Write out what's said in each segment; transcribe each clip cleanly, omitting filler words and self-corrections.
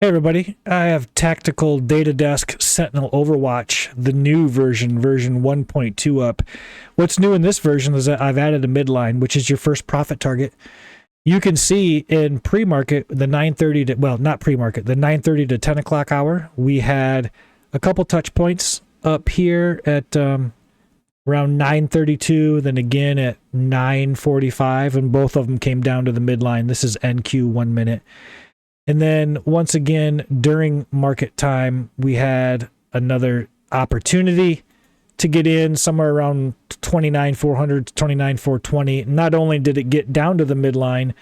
Hey everybody, I have Tactical Data Desk Sentinel Overwatch, the new version 1.2 up. What's new in this version is that I've added a midline, which is your first profit target. You can see in pre-market, the 9:30 to, well, not pre-market, the 9:30 to 10 o'clock hour, we had a couple touch points up here at around 9:32, then again at 9:45, and both of them came down to the midline. This is NQ 1 minute. And then once again, during market time, we had another opportunity to get in somewhere around 29,400 to 29,420. Not only did it get down to the midline,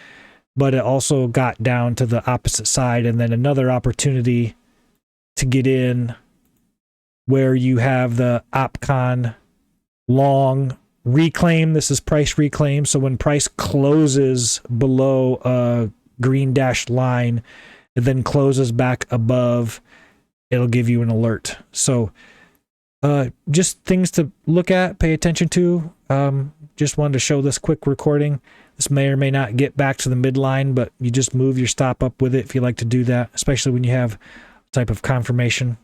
but it also got down to the opposite side. And then another opportunity to get in where you have the OpCon long reclaim. This is price reclaim. So when price closes below a green dashed line, it then closes back above, it'll give you an alert. So just things to look at, pay attention to. Just wanted to show this quick recording. This may or may not get back to the midline, but you just move your stop up with it if you like to do that, especially when you have a type of confirmation.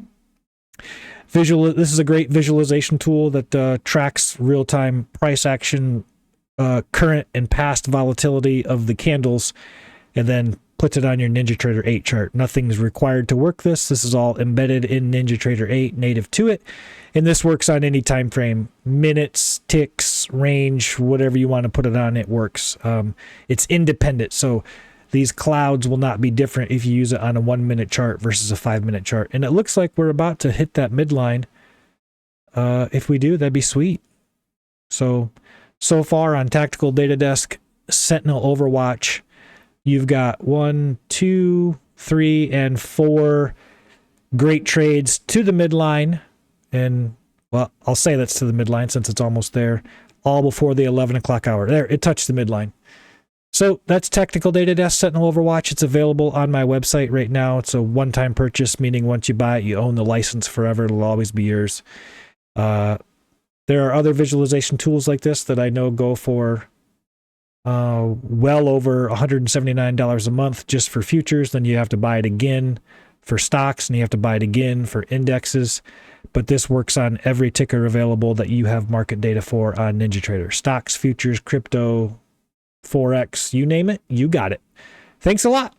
This is a great visualization tool that tracks real-time price action, current and past volatility of the candles, and then puts it on your NinjaTrader 8 chart. Nothing's required to work this. This is all embedded in NinjaTrader 8, native to it. And this works on any time frame. Minutes, ticks, range, whatever you want to put it on, it works. It's independent, so these clouds will not be different if you use it on a 1 minute chart versus a 5-minute chart. And it looks like we're about to hit that midline. If we do, that'd be sweet. So far on Tactical Data Desk, Sentinel Overwatch, you've got 1, 2, 3, and 4 great trades to the midline. And, well, I'll say that's to the midline since it's almost there. All before the 11 o'clock hour. There, it touched the midline. So that's Tactical Data Desk Sentinel Overwatch. It's available on my website right now. It's a one-time purchase, meaning once you buy it, you own the license forever. It'll always be yours. There are other visualization tools like this that I know go for well over $179 a month just for futures. Then you have to buy it again for stocks, and you have to buy it again for indexes. But this works on every ticker available that you have market data for on NinjaTrader. Stocks, futures, crypto, forex, you name it, you got it. Thanks a lot.